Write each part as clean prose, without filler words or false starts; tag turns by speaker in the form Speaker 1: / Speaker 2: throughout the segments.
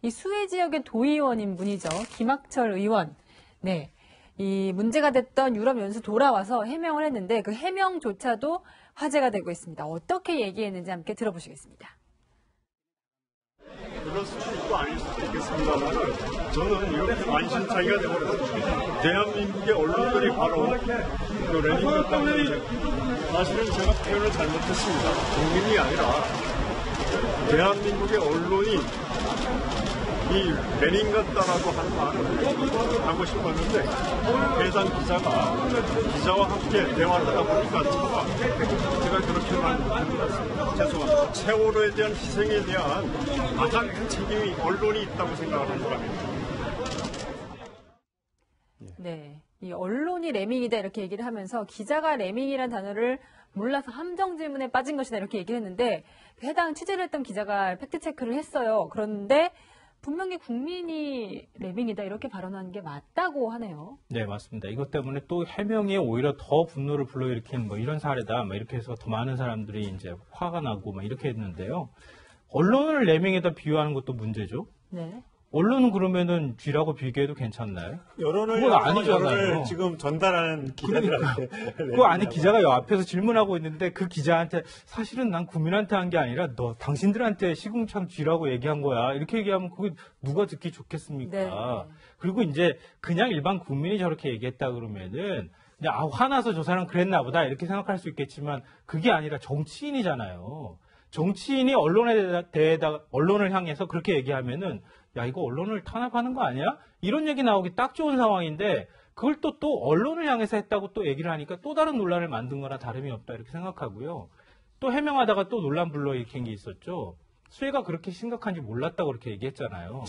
Speaker 1: 이 수해 지역의 도의원인 분이죠. 김학철 의원. 네. 이 문제가 됐던 유럽 연수 돌아와서 해명을 했는데 그 해명조차도 화제가 되고 있습니다. 어떻게 얘기했는지 함께 들어보시겠습니다.
Speaker 2: 그럴 수도 있고 아닐 수도 있겠습니다만 저는 이렇게 만신창이가 되버려서 대한민국의 언론들이 바로 그 레닌그라드 때문에 사실은 제가 표현을 잘못했습니다. 국민이 아니라 대한민국의 언론이 이 레닌그라드라고 하는 말을 하고 싶었는데 해당 기자와 함께 대화를 하다 보니까 제가 그렇게 말한 것 같습니다. 죄송합니다. 세월호에 대한 희생에 대한 가장 큰 책임이 언론이 있다고 생각을 하는 겁니다.
Speaker 1: 네, 이 언론이 레밍이다 이렇게 얘기를 하면서 기자가 레밍이라는 단어를 몰라서 함정 질문에 빠진 것이다 이렇게 얘기를 했는데 해당 취재를 했던 기자가 팩트 체크를 했어요. 그런데 분명히 국민이 레밍이다 이렇게 발언하는 게 맞다고 하네요.
Speaker 3: 네, 맞습니다. 이것 때문에 또 해명이 오히려 더 분노를 불러일으키는 뭐 이런 사례다. 뭐 이렇게 해서 더 많은 사람들이 이제 화가 나고 막 이렇게 했는데요. 언론을 레밍에다 비유하는 것도 문제죠.
Speaker 1: 네.
Speaker 3: 언론은 그러면은 쥐라고 비교해도 괜찮나요?
Speaker 4: 여론을
Speaker 3: 아니잖아요.
Speaker 4: 지금 전달하는 기자들한테.
Speaker 3: 그 안에 기자가 앞에서 질문하고 있는데 그 기자한테 사실은 난 국민한테 한 게 아니라 너 당신들한테 시궁창 쥐라고 얘기한 거야. 이렇게 얘기하면 그게 누가 듣기 좋겠습니까?
Speaker 1: 네.
Speaker 3: 그리고 이제 그냥 일반 국민이 저렇게 얘기했다 그러면은 그냥 화나서 저 사람 그랬나 보다 이렇게 생각할 수 있겠지만 그게 아니라 정치인이잖아요. 정치인이 언론을 향해서 그렇게 얘기하면은 야, 이거 언론을 탄압하는 거 아니야? 이런 얘기 나오기 딱 좋은 상황인데 그걸 또 언론을 향해서 했다고 또 얘기를 하니까 또 다른 논란을 만든 거나 다름이 없다 이렇게 생각하고요. 또 해명하다가 또 논란 불러일으킨 게 있었죠. 수해가 그렇게 심각한지 몰랐다고 그렇게 얘기했잖아요.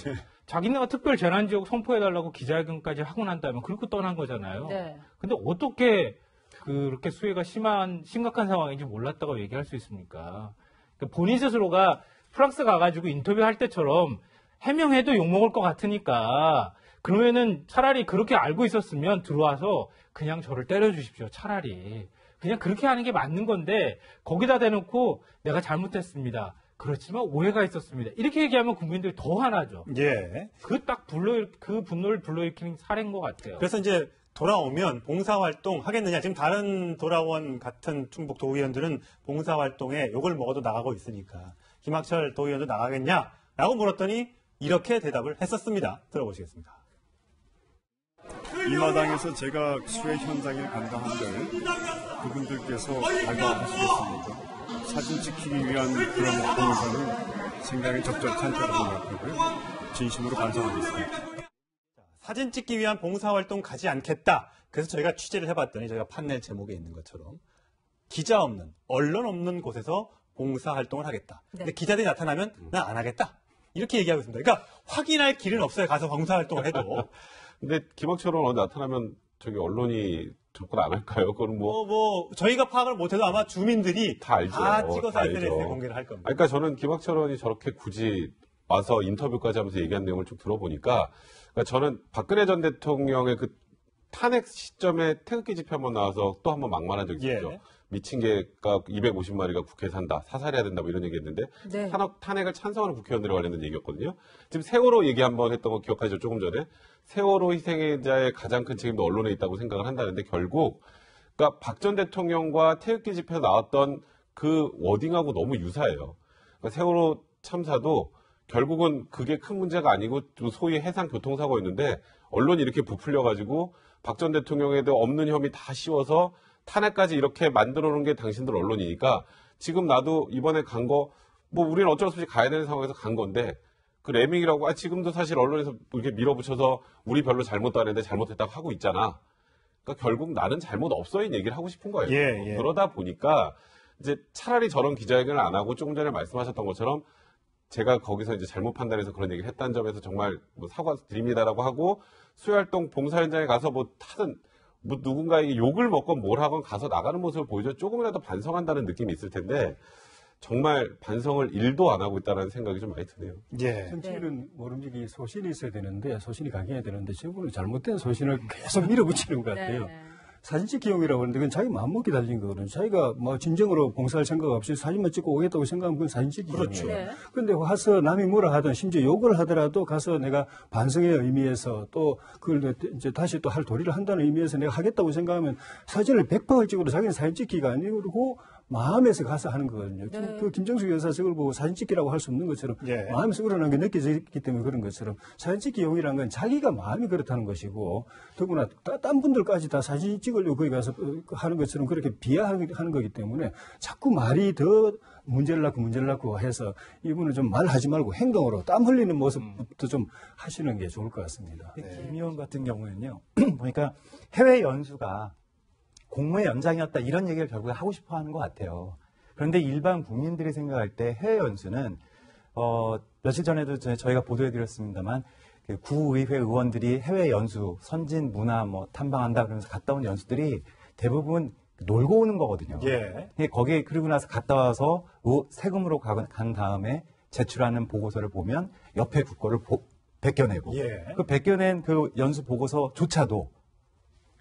Speaker 3: 자기네가 특별 재난지역 선포해달라고 기자회견까지 하고 난 다음에 그렇게 떠난 거잖아요.
Speaker 1: 네.
Speaker 3: 근데 어떻게 그렇게 수해가 심각한 상황인지 몰랐다고 얘기할 수 있습니까? 그러니까 본인 스스로가 프랑스 가가지고 인터뷰할 때처럼 해명해도 욕먹을 것 같으니까 그러면은 차라리 그렇게 알고 있었으면 들어와서 그냥 저를 때려주십시오. 차라리. 그냥 그렇게 하는 게 맞는 건데 거기다 대놓고 내가 잘못했습니다. 그렇지만 오해가 있었습니다. 이렇게 얘기하면 국민들이 더 화나죠.
Speaker 4: 예.
Speaker 3: 그 분노를 불러일으키는 사례인 것 같아요.
Speaker 4: 그래서 이제 돌아오면 봉사활동 하겠느냐. 지금 다른 도라원 같은 충북 도의원들은 봉사활동에 욕을 먹어도 나가고 있으니까 김학철 도의원도 나가겠냐라고 물었더니 이렇게 대답을 했었습니다. 들어보시겠습니다.
Speaker 2: 이 마당에서 제가 수해 현장에 간다 한들 그분들께서 발과하시겠습니까? 사진 찍히기 위한 그런 봉사는 생각이 적절치 않다고 생각하고요. 진심으로 반성하겠습니다.
Speaker 4: 사진 찍기 위한 봉사활동 가지 않겠다. 그래서 저희가 취재를 해봤더니 저희가 판넬 제목에 있는 것처럼 기자 없는, 언론 없는 곳에서 봉사활동을 하겠다.
Speaker 1: 네.
Speaker 4: 근데 기자들이 나타나면 난 안 하겠다. 이렇게 얘기하고 있습니다. 그러니까 확인할 길은 없어요. 가서 봉사활동을 해도.
Speaker 5: 근데 김학철은 어디 나타나면 저기 언론이 접근 안 할까요? 그건
Speaker 4: 저희가 파악을 못해도 아마 주민들이
Speaker 5: 다 알죠.
Speaker 4: 다 찍어서
Speaker 5: 다
Speaker 4: SNS에
Speaker 5: 알죠.
Speaker 4: 공개를 할 겁니다.
Speaker 5: 그러니까 저는 김학철 의원이 저렇게 굳이 와서 인터뷰까지 하면서 얘기한 내용을 쭉 들어보니까 그러니까 저는 박근혜 전 대통령의 그 탄핵 시점에 태극기 집회 한번 나와서 또 한번 막말한 적이 있었죠.
Speaker 4: 예.
Speaker 5: 미친 개가 250마리가 국회에 산다. 사살해야 된다. 뭐 이런 얘기했는데
Speaker 1: 네.
Speaker 5: 탄핵을 찬성하는 국회의원들에 관련된 얘기였거든요. 지금 세월호 얘기 한번 했던 거 기억하시죠? 조금 전에. 세월호 희생자의 가장 큰 책임도 언론에 있다고 생각을 한다는데 결국 그러니까 박 전 대통령과 태극기 집회에 나왔던 그 워딩하고 너무 유사해요. 그러니까 세월호 참사도 결국은 그게 큰 문제가 아니고 소위 해상 교통사고였는데 언론이 이렇게 부풀려가지고 박 전 대통령에 대해 없는 혐의 다 씌워서 탄핵까지 이렇게 만들어 놓은 게 당신들 언론이니까 지금 나도 이번에 간 거 뭐 우리는 어쩔 수 없이 가야 되는 상황에서 간 건데 그 레밍이라고 지금도 사실 언론에서 이렇게 밀어붙여서 우리 별로 잘못도 안 했는데 잘못했다고 하고 있잖아. 그러니까 결국 나는 잘못 없어인 얘기를 하고 싶은 거예요.
Speaker 4: 예.
Speaker 5: 그러다 보니까 이제 차라리 저런 기자회견을 안 하고 조금 전에 말씀하셨던 것처럼 제가 거기서 이제 잘못 판단해서 그런 얘기를 했다는 점에서 정말 뭐 사과드립니다라고 하고 수해활동 봉사 현장에 가서 뭐 타든 뭐 누군가에게 욕을 먹건 뭘 하건 가서 나가는 모습을 보여줘 조금이라도 반성한다는 느낌이 있을 텐데 정말 반성을 1도 안 하고 있다는 생각이 좀 많이 드네요.
Speaker 4: 예.
Speaker 6: 정치인은 모름지기 소신이 있어야 되는데 소신이 강해야 되는데 저분은 잘못된 소신을 계속 밀어붙이는 것 같아요.
Speaker 1: 네.
Speaker 6: 사진 찍기 용이라고 하는데 그건 자기 마음먹기 달린 거거든요. 자기가 뭐 진정으로 봉사할 생각 없이 사진만 찍고 오겠다고 생각하면 그건 사진 찍기
Speaker 4: 그렇죠.
Speaker 6: 용이에요.
Speaker 1: 네.
Speaker 6: 근데 와서 남이 뭐라 하든 심지어 욕을 하더라도 가서 내가 반성의 의미에서 또 그걸 이제 다시 또 할 도리를 한다는 의미에서 내가 하겠다고 생각하면 사진을 100방을 찍어도 자기는 사진 찍기가 아니고 마음에서 가서 하는 거거든요.
Speaker 1: 네.
Speaker 6: 그 김정숙 여사 저걸 보고 사진 찍기라고 할 수 없는 것처럼
Speaker 4: 예.
Speaker 6: 마음에서 우러나는 게 느껴지기 때문에 그런 것처럼 사진 찍기 용이라는 건 자기가 마음이 그렇다는 것이고 더구나 딴 분들까지 다 사진 찍으려고 거기 가서 하는 것처럼 그렇게 비하하는 거기 때문에 자꾸 말이 더 문제를 낳고 해서 이분은 좀 말하지 말고 행동으로 땀 흘리는 모습부터 좀 하시는 게 좋을 것 같습니다.
Speaker 7: 김 의원 같은 경우에는요, 보니까 해외 연수가 공무의 연장이었다 이런 얘기를 결국에 하고 싶어 하는 것 같아요. 그런데 일반 국민들이 생각할 때 해외 연수는 며칠 전에도 저희가 보도해드렸습니다만 그 구의회 의원들이 해외 연수, 선진 문화 뭐 탐방한다 그러면서 갔다 온 연수들이 대부분 놀고 오는 거거든요.
Speaker 4: 예.
Speaker 7: 거기에 그러고 나서 갔다 와서 세금으로 간 다음에 제출하는 보고서를 보면 옆에 국거를 베껴내고
Speaker 4: 예.
Speaker 7: 그 베껴낸 그 연수 보고서조차도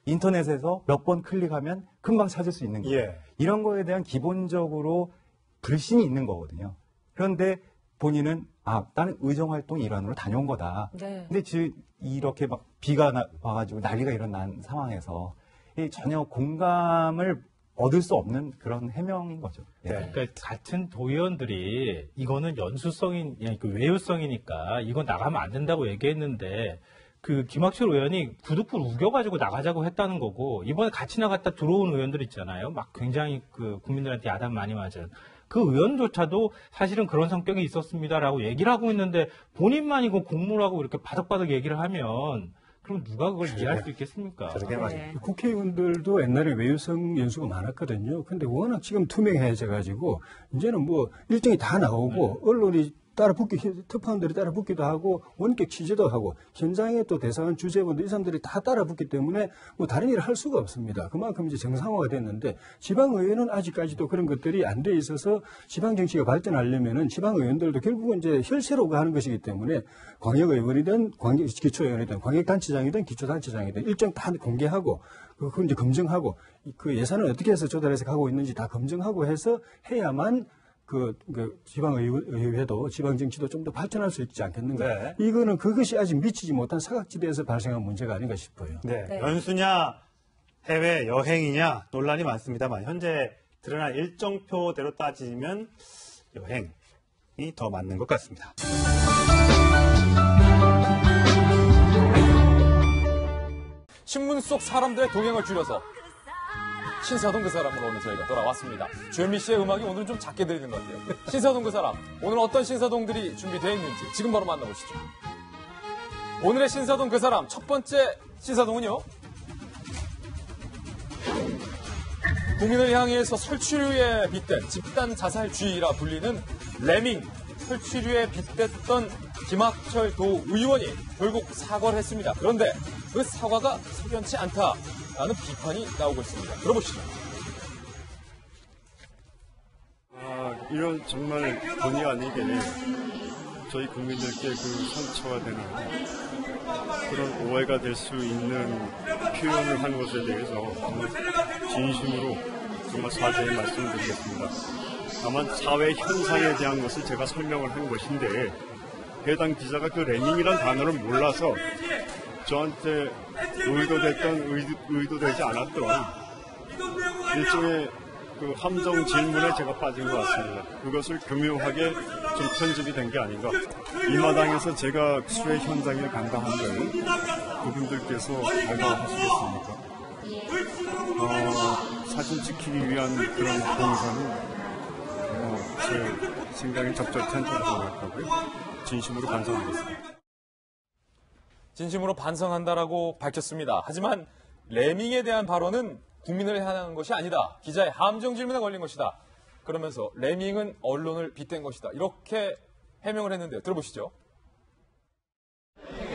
Speaker 7: 인터넷에서 몇 번 클릭하면 금방 찾을 수 있는 거예요.
Speaker 4: 예.
Speaker 7: 이런 거에 대한 기본적으로 불신이 있는 거거든요. 그런데 본인은 나는 의정활동 일환으로 다녀온 거다.
Speaker 1: 네.
Speaker 7: 근데 지금 이렇게 막 비가 와가지고 난리가 일어난 상황에서 전혀 공감을 얻을 수 없는 그런 해명인 거죠. 예.
Speaker 3: 그러니까 같은 도의원들이 이거는 그 외유성이니까 이건 나가면 안 된다고 얘기했는데 그 김학철 의원이 구두풀 우겨가지고 나가자고 했다는 거고 이번에 같이 나갔다 들어온 의원들 있잖아요. 막 굉장히 그 국민들한테 야단 많이 맞은 그 의원조차도 사실은 그런 성격이 있었습니다라고 얘기를 하고 있는데 본인만 이거 공무라고 이렇게 바득바득 얘기를 하면 그럼 누가 그걸 이해할 수 있겠습니까?
Speaker 4: 저렇게
Speaker 1: 네.
Speaker 6: 국회의원들도 옛날에 외유성 연수가 많았거든요. 근데 워낙 지금 투명해져가지고 이제는 뭐 일정이 다 나오고 언론이 특파원들이 따라붙기도 하고 원격 취재도 하고 현장에 또 대사관 주재원들 이 사람들이 다 따라붙기 때문에 뭐 다른 일을 할 수가 없습니다. 그만큼 이제 정상화가 됐는데 지방의회는 아직까지도 그런 것들이 안 돼 있어서 지방 정치가 발전하려면은 지방의원들도 결국은 이제 혈세로 가는 것이기 때문에 광역의원이든 기초의원이든 광역단체장이든 기초단체장이든 일정 다 공개하고 그걸 이제 검증하고 그 예산을 어떻게 해서 조달해서 가고 있는지 다 검증하고 해서 해야만 그 지방의회도 지방정치도 좀 더 발전할 수 있지 않겠는가.
Speaker 4: 네.
Speaker 6: 이거는 그것이 아직 미치지 못한 사각지대에서 발생한 문제가 아닌가 싶어요.
Speaker 4: 네.
Speaker 1: 네.
Speaker 4: 연수냐 해외 여행이냐 논란이 많습니다만 현재 드러난 일정표대로 따지면 여행이 더 맞는 것 같습니다.
Speaker 8: 신문 속 사람들의 동행을 줄여서 신사동 그 사람으로 오늘 저희가 돌아왔습니다. 주현미 씨의 음악이 오늘은 좀 작게 들리는 것 같아요. 신사동 그 사람, 오늘 어떤 신사동들이 준비되어 있는지 지금 바로 만나보시죠. 오늘의 신사동 그 사람, 첫 번째 신사동은요. 국민을 향해서 설치류에 빗댄 집단 자살주의라 불리는 레밍, 설치류에 빗댔던 김학철 도의원이 결국 사과를 했습니다. 그런데 그 사과가 석연치 않다라는 비판이 나오고 있습니다. 들어보시죠.
Speaker 2: 이런 정말 본의 아니게 저희 국민들께 그 상처가 되는 그런 오해가 될 수 있는 표현을 한 것에 대해서 정말 진심으로 정말 사죄의 말씀을 드리겠습니다. 다만 사회 현상에 대한 것을 제가 설명을 한 것인데 해당 기자가 그 레밍이란 단어를 몰라서 저한테 의도되지 않았던 일종의 그 함정 질문에 제가 빠진 것 같습니다. 그것을 교묘하게 좀 편집이 된 게 아닌가. 이 마당에서 제가 수해 현장에 간다 한들 그분들께서 알바하시겠습니까? 사진 찍히기 위한 그런 봉사는 제 생각에 적절치 않다고 생각하고요. 진심으로 반성하겠습니다.
Speaker 8: 진심으로 반성한다라고 밝혔습니다. 하지만 레밍에 대한 발언은 국민을 향한 것이 아니다. 기자의 함정 질문에 걸린 것이다. 그러면서 레밍은 언론을 빗댄 것이다. 이렇게 해명을 했는데요. 들어보시죠.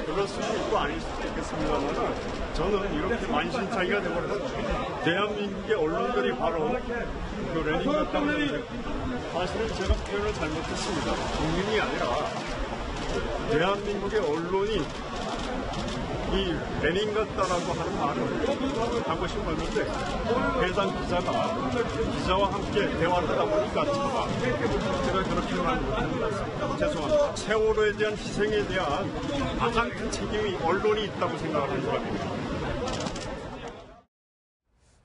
Speaker 2: 그럴 수도 있고 아닐 수도 있겠습니다만 저는 이렇게 만신창이가 되버려서 대한민국의 언론들이 바로 그 레밍 같다는 사실은 제가 표현을 잘못했습니다. 국민이 아니라 대한민국의 언론이 이 레닌 같다라고 하는 말을 하고 싶었는데 해당 기자가 기자와 함께 대화를 하다 보니까 제가 그렇게 말을 못한 것 같습니다. 죄송합니다. 세월호에 대한 희생에 대한 가장 큰 책임이 언론이 있다고 생각하는 사람입니다.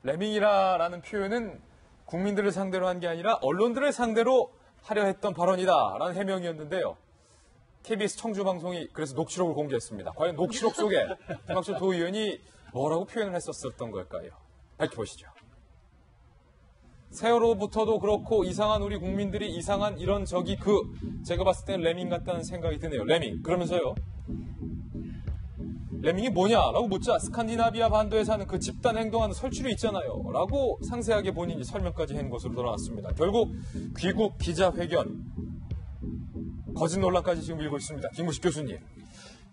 Speaker 8: 레밍이라는 표현은 국민들을 상대로 한 게 아니라 언론들을 상대로 하려 했던 발언이다라는 해명이었는데요. KBS 청주방송이 그래서 녹취록을 공개했습니다. 과연 녹취록 속에 김학철 도의원이 뭐라고 표현을 했었던 걸까요? 밝혀보시죠. 세월호부터도 그렇고 이상한 우리 국민들이 이상한 이런 적이 제가 봤을 때는 레밍 같다는 생각이 드네요. 레밍. 그러면서요. 레밍이 뭐냐라고 묻자 스칸디나비아 반도에 사는 그 집단 행동하는 설치류 있잖아요. 라고 상세하게 본인이 설명까지 한 것으로 드러났습니다. 결국 귀국 기자회견 거짓 논란까지 지금 일고 있습니다. 김구식 교수님.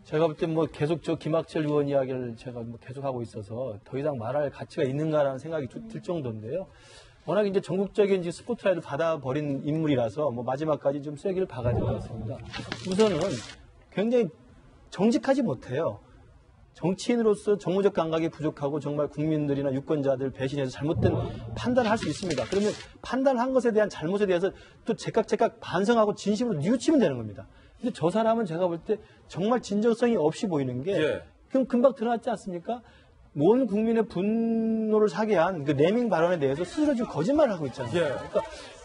Speaker 9: 제가 볼 때 뭐 계속 저 김학철 의원 이야기를 제가 뭐 계속 하고 있어서 더 이상 말할 가치가 있는가라는 생각이 들 정도인데요. 워낙 이제 전국적인 이제 스포트라이트 받아버린 인물이라서 뭐 마지막까지 좀 쐐기를 박아야 될 것 같습니다. 우선은 굉장히 정직하지 못해요. 정치인으로서 정무적 감각이 부족하고 정말 국민들이나 유권자들 배신해서 잘못된 판단을 할 수 있습니다. 그러면 판단한 것에 대한 잘못에 대해서 또 제각 반성하고 진심으로 뉘우치면 되는 겁니다. 근데 저 사람은 제가 볼 때 정말 진정성이 없이 보이는 게 그럼 금방 드러났지 않습니까? 온 국민의 분노를 사게 한 그 레밍 발언에 대해서 스스로 지금 거짓말을 하고 있잖아요. 그러니까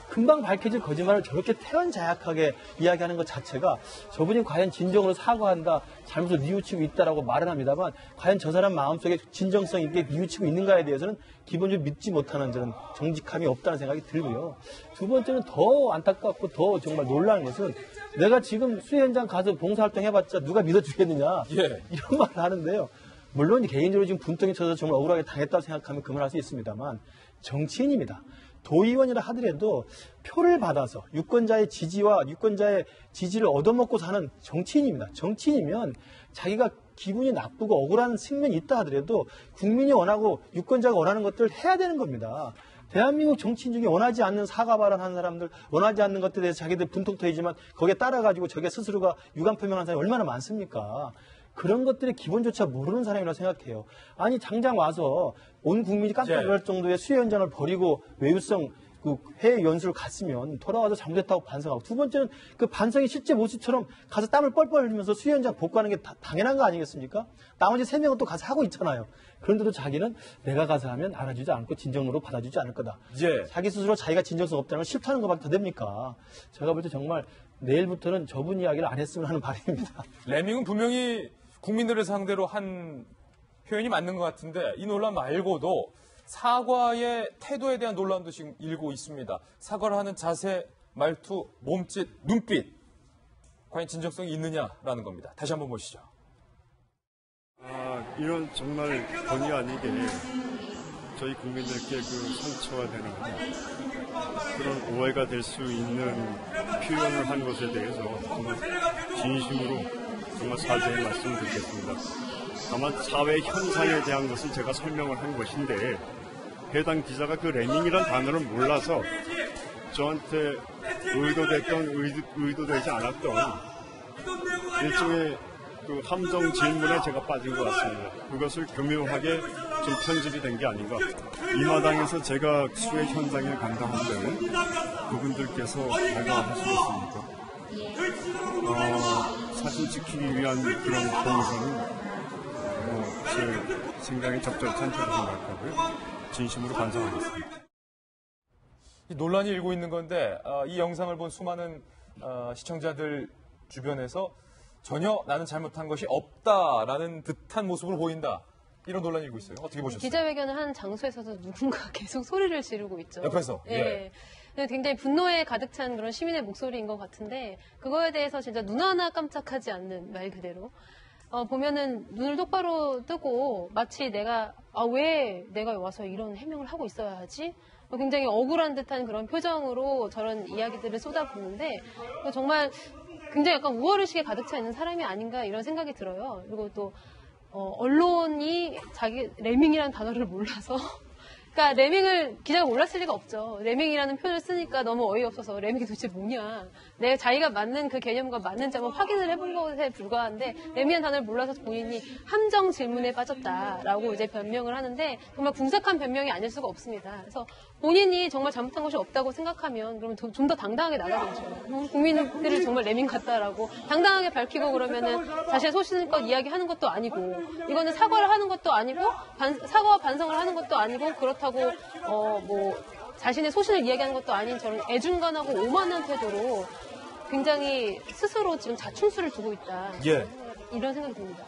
Speaker 9: 금방 밝혀질 거짓말을 저렇게 태연자약하게 이야기하는 것 자체가 저분이 과연 진정으로 사과한다, 잘못을 뉘우치고 있다라고 말은 합니다만 과연 저 사람 마음속에 진정성 있게 뉘우치고 있는가에 대해서는 기본적으로 믿지 못하는 저는 정직함이 없다는 생각이 들고요. 두 번째는 더 안타깝고 더 정말 놀라는 것은 내가 지금 수해 현장 가서 봉사활동 해봤자 누가 믿어주겠느냐 이런 말을 하는데요. 물론 개인적으로 지금 분통이 쳐서 정말 억울하게 당했다고 생각하면 그만할 수 있습니다만 정치인입니다. 도의원이라 하더라도 표를 받아서 유권자의 지지와 유권자의 지지를 얻어먹고 사는 정치인입니다. 정치인이면 자기가 기분이 나쁘고 억울한 측면이 있다 하더라도 국민이 원하고 유권자가 원하는 것들을 해야 되는 겁니다. 대한민국 정치인 중에 원하지 않는 사과 발언하는 사람들, 원하지 않는 것들에 대해서 자기들 분통 터이지만 거기에 따라가지고 저게 스스로가 유감 표명하는 사람이 얼마나 많습니까? 그런 것들의 기본조차 모르는 사람이라고 생각해요. 아니 당장 와서 온 국민이 깜짝 놀랄 정도의 수해 현장을 버리고 외유성 그 해외 연수를 갔으면 돌아와서 잘못했다고 반성하고 두 번째는 그 반성이 실제 모습처럼 가서 땀을 뻘뻘 흘리면서 수해 현장 복구하는 게 당연한 거 아니겠습니까? 나머지 3명은 또 가서 하고 있잖아요. 그런데도 자기는 내가 가서 하면 알아주지 않고 진정으로 받아주지 않을 거다. 자기 스스로 자기가 진정성 없다는 걸 싫다는 것밖에 더 됩니까? 제가 볼 때 정말 내일부터는 저분 이야기를 안 했으면 하는 바람입니다.
Speaker 8: 레밍은 분명히 국민들을 상대로 한 표현이 맞는 것 같은데 이 논란 말고도 사과의 태도에 대한 논란도 지금 일고 있습니다. 사과를 하는 자세, 말투, 몸짓, 눈빛. 과연 진정성이 있느냐라는 겁니다. 다시 한번 보시죠.
Speaker 2: 이런 정말 본의 아니게 저희 국민들께 그 상처가 되는 그런 오해가 될 수 있는 표현을 한 것에 대해서 정말 진심으로 정말 사죄의 말씀을 드리겠습니다. 다만 사회 현상에 대한 것을 제가 설명을 한 것인데 해당 기자가 그 레밍이란 단어를 몰라서 저한테 의도됐던 의도되지 않았던 일종의 그 함정 질문에 제가 빠진 것 같습니다. 그것을 교묘하게 좀 편집이 된 게 아닌가. 이 마당에서 제가 수해 현장에 간다 하면 그분들께서 뭐가 하시겠습니까? 사실 지키기 위한 그런 봉사는 제 생각에 적절치 않다고 생각하고요. 진심으로 반성하겠습니다.
Speaker 8: 이 논란이 일고 있는 건데 이 영상을 본 수많은 시청자들 주변에서 전혀 나는 잘못한 것이 없다라는 듯한 모습으로 보인다. 이런 논란이 일고 있어요. 어떻게 보셨어요?
Speaker 10: 기자회견을 하는 장소에서도 누군가 계속 소리를 지르고 있죠.
Speaker 8: 옆에서.
Speaker 10: 예. 굉장히 분노에 가득 찬 그런 시민의 목소리인 것 같은데 그거에 대해서 진짜 눈 하나 깜짝하지 않는 말 그대로 보면은 눈을 똑바로 뜨고 마치 내가 왜 내가 와서 이런 해명을 하고 있어야 하지? 굉장히 억울한 듯한 그런 표정으로 저런 이야기들을 쏟아붓는데 정말 굉장히 약간 우월의식에 가득 차 있는 사람이 아닌가 이런 생각이 들어요. 그리고 또 언론이 자기 레밍이라는 단어를 몰라서 그러니까 레밍을 기자가 몰랐을 리가 없죠. 레밍이라는 표현을 쓰니까 너무 어이없어서 레밍이 도대체 뭐냐. 내가 자기가 맞는 그 개념과 맞는지 한번 확인을 해본 것에 불과한데 레밍이라는 단어를 몰라서 본인이 함정 질문에 빠졌다라고 이제 변명을 하는데 정말 궁색한 변명이 아닐 수가 없습니다. 그래서 본인이 정말 잘못한 것이 없다고 생각하면 그러면 좀 더 당당하게 나가야죠. 국민들을 정말 레밍 같다라고 당당하게 밝히고 그러면은 자신의 소신껏 이야기하는 것도 아니고 이거는 사과를 하는 것도 아니고 사과와 반성을 하는 것도 아니고 그렇다고 뭐 자신의 소신을 이야기하는 것도 아닌 저런 애중간하고 오만한 태도로 굉장히 스스로 지금 자충수를 두고 있다.
Speaker 8: 예.
Speaker 10: 이런 생각이 듭니다.